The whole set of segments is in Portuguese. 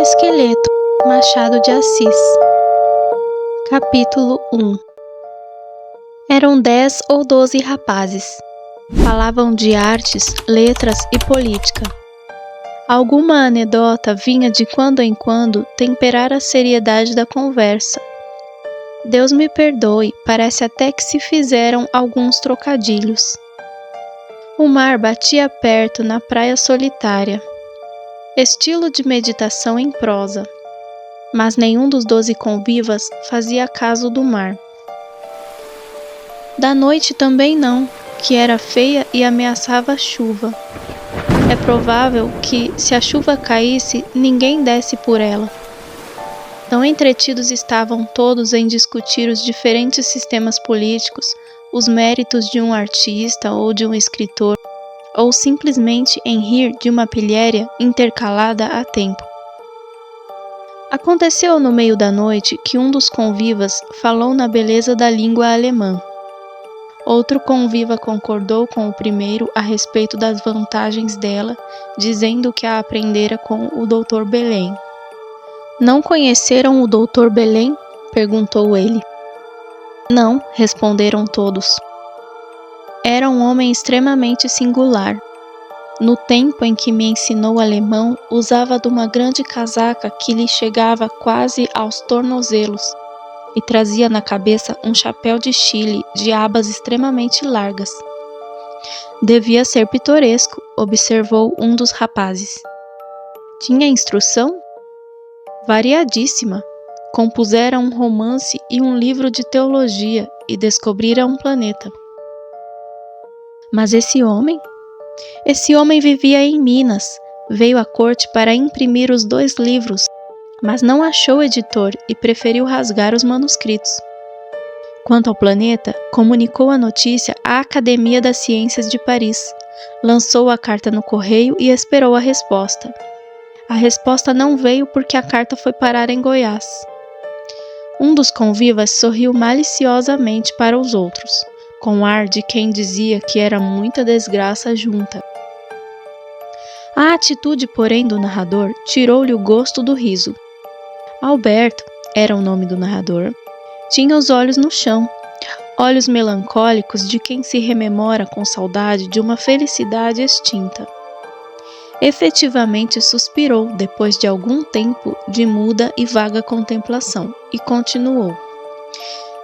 Esqueleto, Machado de Assis. Capítulo 1. Eram 10 ou 12 rapazes. Falavam de artes, letras e política. Alguma anedota vinha de quando em quando temperar a seriedade da conversa. Deus me perdoe, parece até que se fizeram alguns trocadilhos. O mar batia perto na praia solitária. Estilo de meditação em prosa. Mas nenhum dos 12 convivas fazia caso do mar. Da noite também não, que era feia e ameaçava a chuva. É provável que, se a chuva caísse, ninguém desse por ela. Tão entretidos estavam todos em discutir os diferentes sistemas políticos, os méritos de um artista ou de um escritor, ou simplesmente em rir de uma pilhéria intercalada a tempo. Aconteceu no meio da noite que um dos convivas falou na beleza da língua alemã. Outro conviva concordou com o primeiro a respeito das vantagens dela, dizendo que a aprendera com o Dr. Belém. Não conheceram o Dr. Belém? Perguntou ele. Não, responderam todos. Era um homem extremamente singular. No tempo em que me ensinou alemão, usava de uma grande casaca que lhe chegava quase aos tornozelos e trazia na cabeça um chapéu de Chile de abas extremamente largas. Devia ser pitoresco, observou um dos rapazes. Tinha instrução? Variadíssima. Compusera um romance e um livro de teologia e descobrira um planeta. Mas esse homem vivia em Minas, veio à corte para imprimir os 2 livros, mas não achou editor e preferiu rasgar os manuscritos. Quanto ao planeta, comunicou a notícia à Academia das Ciências de Paris, lançou a carta no correio e esperou a resposta. A resposta não veio porque a carta foi parar em Goiás. Um dos convivas sorriu maliciosamente para os outros, com ar de quem dizia que era muita desgraça junta. A atitude, porém, do narrador tirou-lhe o gosto do riso. Alberto, era o nome do narrador, tinha os olhos no chão, olhos melancólicos de quem se rememora com saudade de uma felicidade extinta. Efetivamente suspirou depois de algum tempo de muda e vaga contemplação e continuou.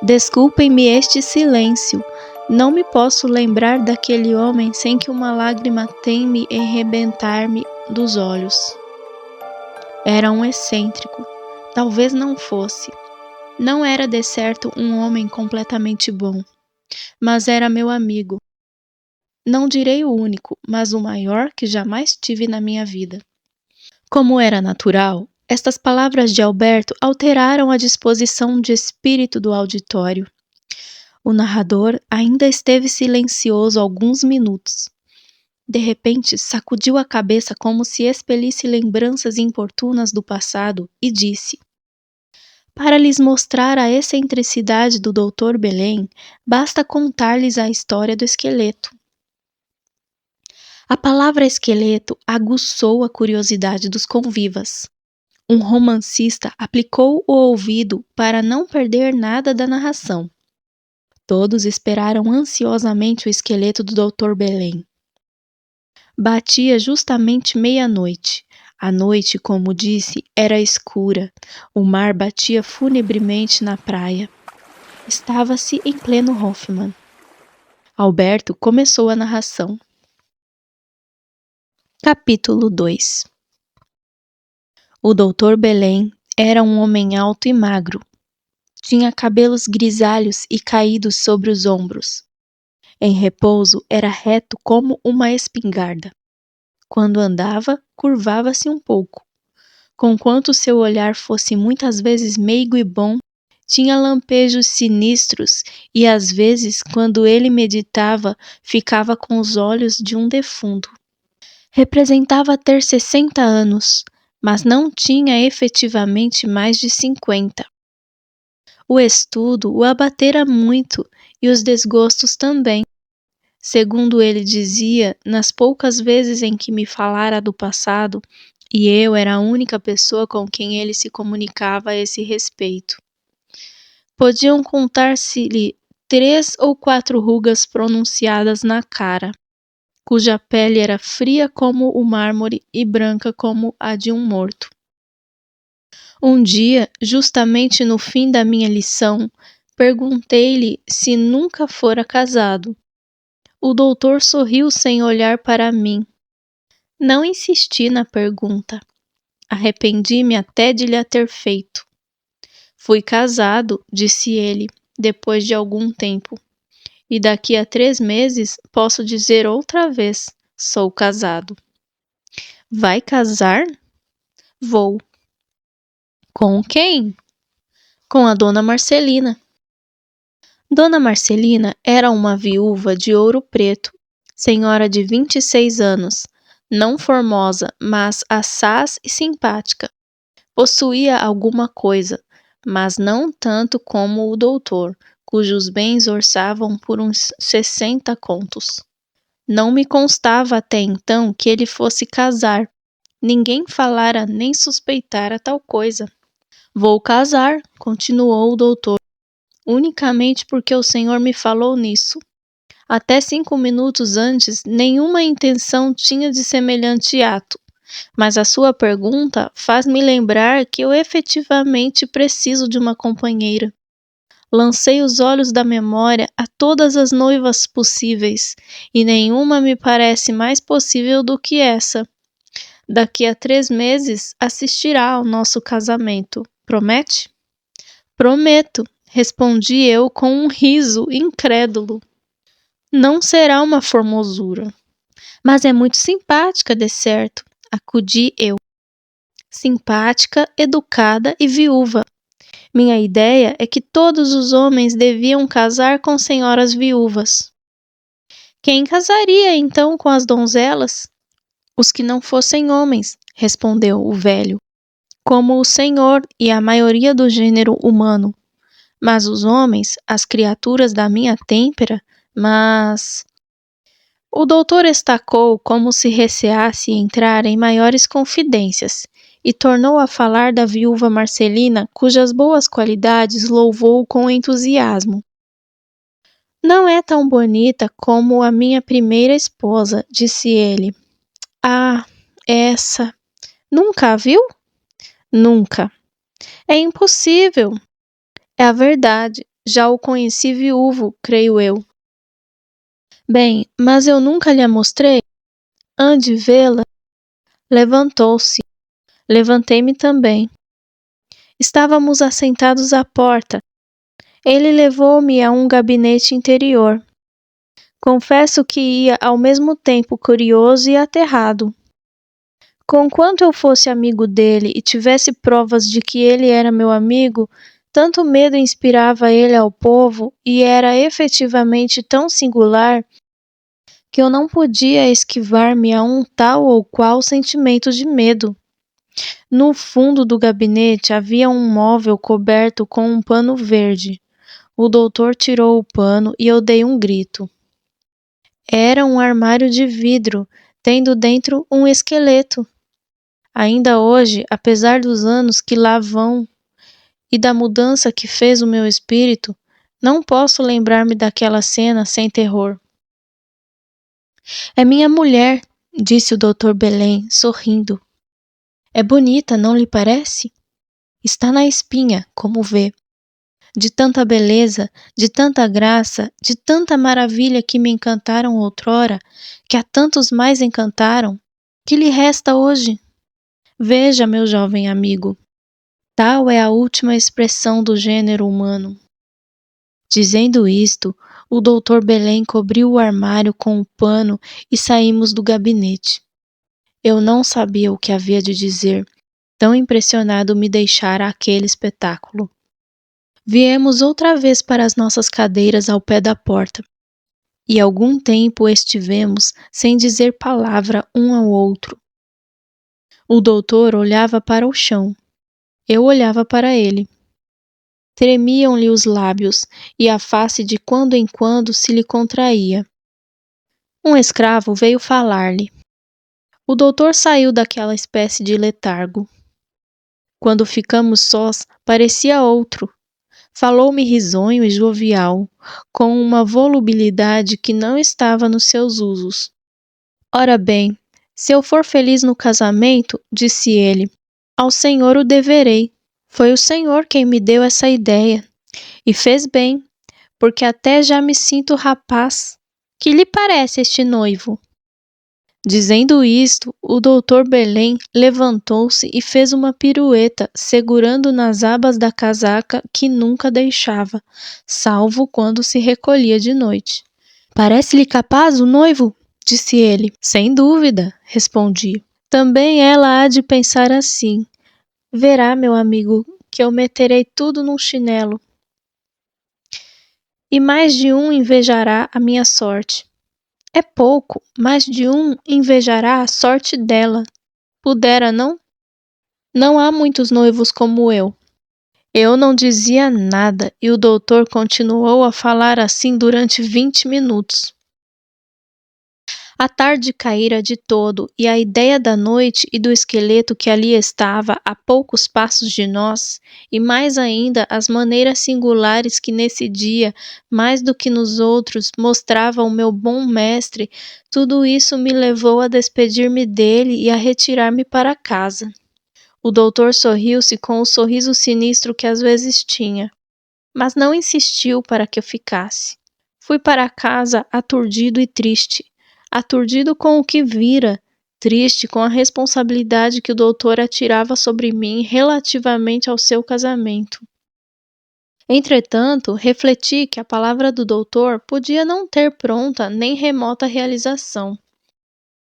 Desculpem-me este silêncio, não me posso lembrar daquele homem sem que uma lágrima teme em rebentar-me dos olhos. Era um excêntrico, talvez não fosse. Não era de certo um homem completamente bom, mas era meu amigo. Não direi o único, mas o maior que jamais tive na minha vida. Como era natural, estas palavras de Alberto alteraram a disposição de espírito do auditório. O narrador ainda esteve silencioso alguns minutos. De repente, sacudiu a cabeça como se expelisse lembranças importunas do passado e disse: para lhes mostrar a excentricidade do Dr. Belém, basta contar-lhes a história do esqueleto. A palavra esqueleto aguçou a curiosidade dos convivas. Um romancista aplicou o ouvido para não perder nada da narração. Todos esperaram ansiosamente o esqueleto do Dr. Belém. Batia justamente meia-noite. A noite, como disse, era escura. O mar batia funebremente na praia. Estava-se em pleno Hoffmann. Alberto começou a narração. Capítulo 2. O Dr. Belém era um homem alto e magro. Tinha cabelos grisalhos e caídos sobre os ombros. Em repouso, era reto como uma espingarda. Quando andava, curvava-se um pouco. Conquanto seu olhar fosse muitas vezes meigo e bom, tinha lampejos sinistros e, às vezes, quando ele meditava, ficava com os olhos de um defunto. Representava ter 60 anos, mas não tinha efetivamente mais de 50. O estudo o abatera muito e os desgostos também. Segundo ele dizia, nas poucas vezes em que me falara do passado, e eu era a única pessoa com quem ele se comunicava a esse respeito. Podiam contar-se-lhe 3 ou 4 rugas pronunciadas na cara, cuja pele era fria como o mármore e branca como a de um morto. Um dia, justamente no fim da minha lição, perguntei-lhe se nunca fora casado. O doutor sorriu sem olhar para mim. Não insisti na pergunta. Arrependi-me até de lhe a ter feito. Fui casado, disse ele, depois de algum tempo. E daqui a 3 meses posso dizer outra vez, sou casado. Vai casar? Vou. Com quem? Com a dona Marcelina. Dona Marcelina era uma viúva de Ouro Preto, senhora de 26 anos, não formosa, mas assaz e simpática. Possuía alguma coisa, mas não tanto como o doutor, cujos bens orçavam por uns 60 contos. Não me constava até então que ele fosse casar. Ninguém falara nem suspeitara tal coisa. Vou casar, continuou o doutor, unicamente porque o senhor me falou nisso. Até 5 minutos antes, nenhuma intenção tinha de semelhante ato, mas a sua pergunta faz-me lembrar que eu efetivamente preciso de uma companheira. Lancei os olhos da memória a todas as noivas possíveis, e nenhuma me parece mais possível do que essa. Daqui a 3 meses assistirá ao nosso casamento. Promete? Prometo, respondi eu com um riso incrédulo. Não será uma formosura, mas é muito simpática, de certo, acudi eu. Simpática, educada e viúva. Minha ideia é que todos os homens deviam casar com senhoras viúvas. Quem casaria então com as donzelas? Os que não fossem homens, respondeu o velho, como o senhor e a maioria do gênero humano. Mas os homens, as criaturas da minha têmpera, mas... O doutor estacou como se receasse entrar em maiores confidências e tornou a falar da viúva Marcelina, cujas boas qualidades louvou com entusiasmo. Não é tão bonita como a minha primeira esposa, disse ele. Ah, essa... Nunca a viu? Nunca. É impossível. É a verdade. Já o conheci viúvo, creio eu. Bem, mas eu nunca lhe a mostrei. Ande vê-la. Levantou-se. Levantei-me também. Estávamos assentados à porta. Ele levou-me a um gabinete interior. Confesso que ia ao mesmo tempo curioso e aterrado. Conquanto eu fosse amigo dele e tivesse provas de que ele era meu amigo, tanto medo inspirava ele ao povo e era efetivamente tão singular que eu não podia esquivar-me a um tal ou qual sentimento de medo. No fundo do gabinete havia um móvel coberto com um pano verde. O doutor tirou o pano e eu dei um grito. Era um armário de vidro, tendo dentro um esqueleto. Ainda hoje, apesar dos anos que lá vão e da mudança que fez o meu espírito, não posso lembrar-me daquela cena sem terror. É minha mulher, disse o Dr. Belém, sorrindo. É bonita, não lhe parece? Está na espinha, como vê. De tanta beleza, de tanta graça, de tanta maravilha que me encantaram outrora, que a tantos mais encantaram, que lhe resta hoje? Veja, meu jovem amigo, tal é a última expressão do gênero humano. Dizendo isto, o Dr. Belém cobriu o armário com o pano e saímos do gabinete. Eu não sabia o que havia de dizer, tão impressionado me deixara aquele espetáculo. Viemos outra vez para as nossas cadeiras ao pé da porta, e algum tempo estivemos sem dizer palavra um ao outro. O doutor olhava para o chão. Eu olhava para ele. Tremiam-lhe os lábios, e a face de quando em quando se lhe contraía. Um escravo veio falar-lhe. O doutor saiu daquela espécie de letargo. Quando ficamos sós, parecia outro. Falou-me risonho e jovial, com uma volubilidade que não estava nos seus usos. Ora bem, se eu for feliz no casamento, disse ele, ao Senhor o deverei. Foi o Senhor quem me deu essa ideia. E fez bem, porque até já me sinto rapaz. Que lhe parece este noivo? Dizendo isto, o doutor Belém levantou-se e fez uma pirueta, segurando nas abas da casaca que nunca deixava, salvo quando se recolhia de noite. Parece-lhe capaz o noivo? Disse ele. Sem dúvida, respondi. Também ela há de pensar assim. Verá, meu amigo, que eu meterei tudo num chinelo. E mais de um invejará a minha sorte. É pouco, mais de um invejará a sorte dela. Pudera, não? Não há muitos noivos como eu. Eu não dizia nada e o doutor continuou a falar assim durante 20 minutos. A tarde caíra de todo e a ideia da noite e do esqueleto que ali estava a poucos passos de nós, e mais ainda as maneiras singulares que nesse dia, mais do que nos outros, mostrava o meu bom mestre, tudo isso me levou a despedir-me dele e a retirar-me para casa. O doutor sorriu-se com o sorriso sinistro que às vezes tinha, mas não insistiu para que eu ficasse. Fui para casa aturdido e triste. Aturdido com o que vira, triste com a responsabilidade que o doutor atirava sobre mim relativamente ao seu casamento. Entretanto, refleti que a palavra do doutor podia não ter pronta nem remota realização.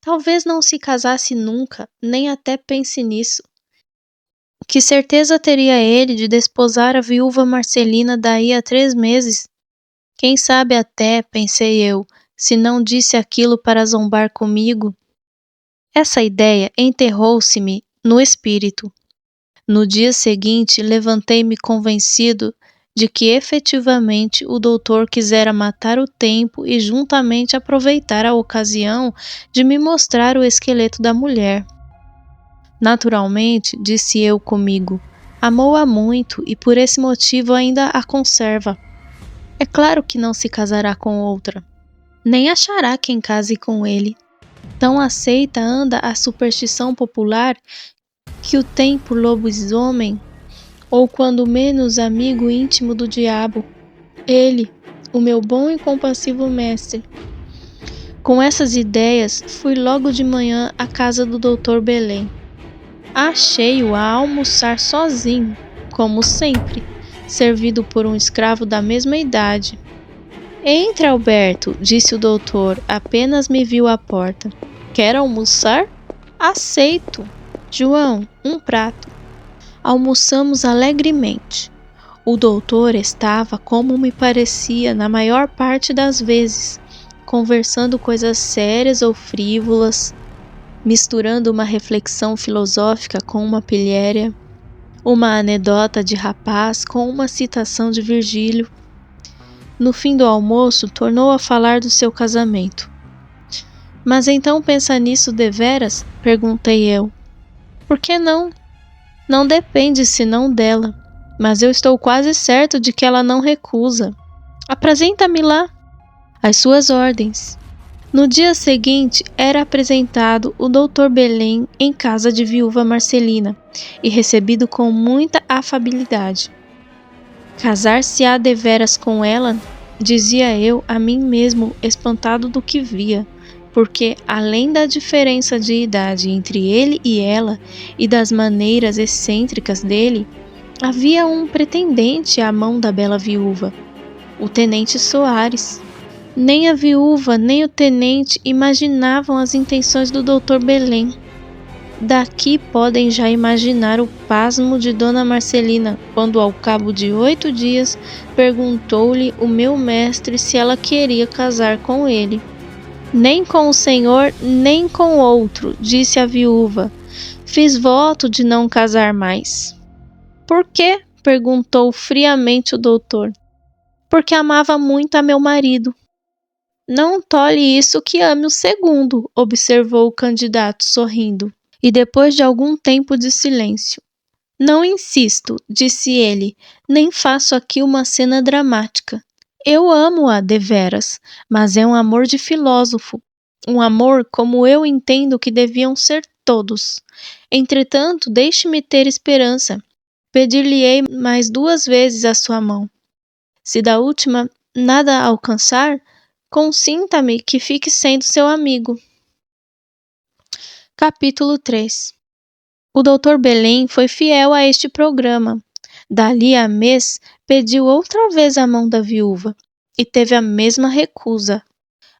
Talvez não se casasse nunca, nem até pense nisso. Que certeza teria ele de desposar a viúva Marcelina daí a 3 meses? Quem sabe até, pensei eu, se não disse aquilo para zombar comigo? Essa ideia enterrou-se-me no espírito. No dia seguinte, levantei-me convencido de que efetivamente o doutor quisera matar o tempo e juntamente aproveitar a ocasião de me mostrar o esqueleto da mulher. Naturalmente, disse eu comigo, amou-a muito e por esse motivo ainda a conserva. É claro que não se casará com outra. Nem achará quem case com ele. Tão aceita anda a superstição popular que o tem por lobisomem, ou quando menos amigo íntimo do diabo. Ele, o meu bom e compassivo mestre. Com essas ideias, fui logo de manhã à casa do doutor Belém. Achei-o a almoçar sozinho, como sempre, servido por um escravo da mesma idade. Entre, Alberto, disse o doutor, apenas me viu à porta. Quer almoçar? Aceito. João, um prato. Almoçamos alegremente. O doutor estava, como me parecia, na maior parte das vezes, conversando coisas sérias ou frívolas, misturando uma reflexão filosófica com uma pilhéria, uma anedota de rapaz com uma citação de Virgílio. No fim do almoço, tornou a falar do seu casamento. Mas então pensa nisso deveras? Perguntei eu. Por que não? Não depende senão dela, mas eu estou quase certo de que ela não recusa. Apresenta-me lá. Às suas ordens. No dia seguinte, era apresentado o doutor Belém em casa de viúva Marcelina e recebido com muita afabilidade. Casar-se-á deveras com ela? Dizia eu a mim mesmo, espantado do que via, porque, além da diferença de idade entre ele e ela e das maneiras excêntricas dele, havia um pretendente à mão da bela viúva, o tenente Soares. Nem a viúva nem o tenente imaginavam as intenções do doutor Belém. Daqui podem já imaginar o pasmo de Dona Marcelina, quando ao cabo de 8 dias perguntou-lhe o meu mestre se ela queria casar com ele. Nem com o senhor, nem com outro, disse a viúva. Fiz voto de não casar mais. Por quê? Perguntou friamente o doutor. Porque amava muito a meu marido. Não tole isso que ame o segundo, observou o candidato sorrindo. E depois de algum tempo de silêncio: Não insisto, disse ele, nem faço aqui uma cena dramática. Eu amo-a deveras, mas é um amor de filósofo, um amor como eu entendo que deviam ser todos. Entretanto, deixe-me ter esperança. Pedir-lhe-ei mais 2 vezes a sua mão. Se da última nada alcançar, consinta-me que fique sendo seu amigo. Capítulo 3. O Dr. Belém foi fiel a este programa. Dali a mês, pediu outra vez a mão da viúva e teve a mesma recusa,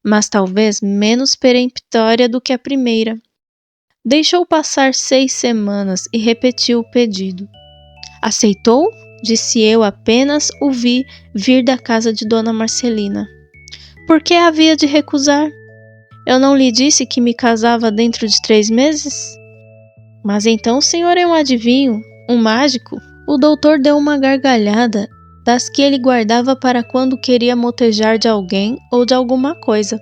mas talvez menos peremptória do que a primeira. Deixou passar 6 semanas e repetiu o pedido. Aceitou? Disse eu apenas o vi vir da casa de Dona Marcelina. Por que havia de recusar? Eu não lhe disse que me casava dentro de 3 meses? Mas então o senhor é um adivinho, um mágico? O doutor deu uma gargalhada, das que ele guardava para quando queria motejar de alguém ou de alguma coisa.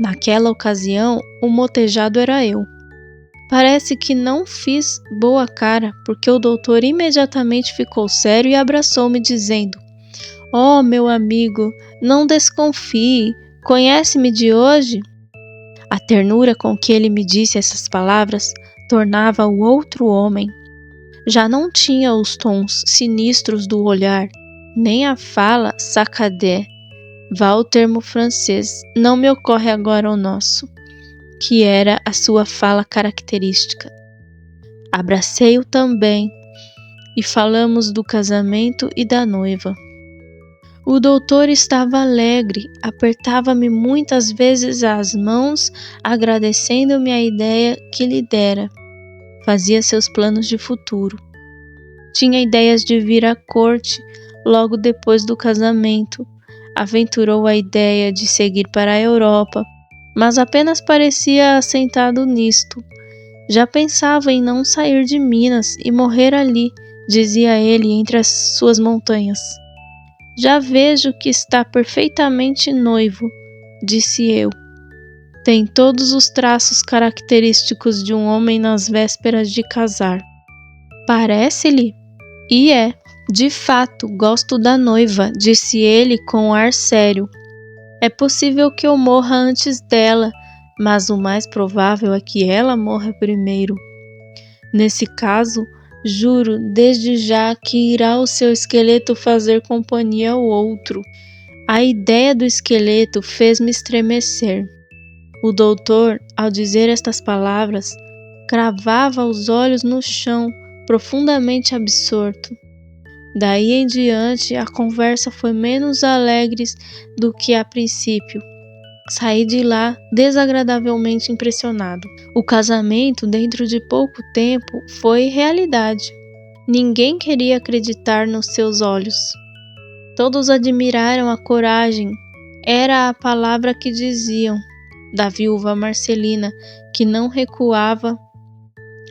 Naquela ocasião, o motejado era eu. Parece que não fiz boa cara, porque o doutor imediatamente ficou sério e abraçou-me, dizendo: Oh, meu amigo, não desconfie, conhece-me de hoje? A ternura com que ele me disse essas palavras tornava-o outro homem. Já não tinha os tons sinistros do olhar, nem a fala saccadé. Vá o termo francês, não me ocorre agora o nosso, que era a sua fala característica. Abracei-o também e falamos do casamento e da noiva. O doutor estava alegre, apertava-me muitas vezes as mãos, agradecendo-me a ideia que lhe dera. Fazia seus planos de futuro. Tinha ideias de vir à corte logo depois do casamento. Aventurou a ideia de seguir para a Europa, mas apenas parecia assentado nisto. Já pensava em não sair de Minas e morrer ali, dizia ele, entre as suas montanhas. Já vejo que está perfeitamente noivo, disse eu. Tem todos os traços característicos de um homem nas vésperas de casar. Parece-lhe? E é. De fato, gosto da noiva, disse ele com ar sério. É possível que eu morra antes dela, mas o mais provável é que ela morra primeiro. Nesse caso, juro desde já que irá o seu esqueleto fazer companhia ao outro. A ideia do esqueleto fez-me estremecer. O doutor, ao dizer estas palavras, cravava os olhos no chão, profundamente absorto. Daí em diante, a conversa foi menos alegre do que a princípio. Saí de lá desagradavelmente impressionado. O casamento, dentro de pouco tempo, foi realidade. Ninguém queria acreditar nos seus olhos. Todos admiraram a coragem, era a palavra que diziam, da viúva Marcelina, que não recuava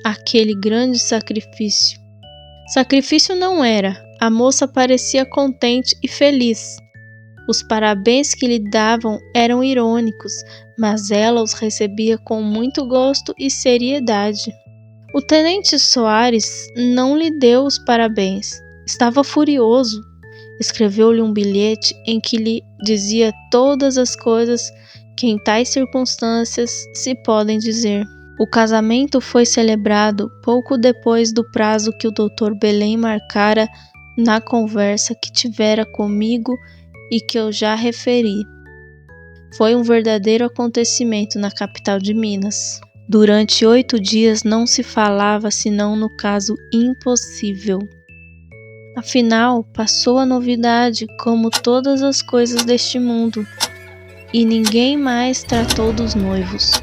àquele grande sacrifício. Sacrifício não era, a moça parecia contente e feliz. Os parabéns que lhe davam eram irônicos, mas ela os recebia com muito gosto e seriedade. O tenente Soares não lhe deu os parabéns. Estava furioso. Escreveu-lhe um bilhete em que lhe dizia todas as coisas que em tais circunstâncias se podem dizer. O casamento foi celebrado pouco depois do prazo que o Dr. Belém marcara na conversa que tivera comigo e que eu já referi. Foi um verdadeiro acontecimento na capital de Minas. Durante 8 dias não se falava senão no caso impossível. Afinal, passou a novidade como todas as coisas deste mundo, e ninguém mais tratou dos noivos.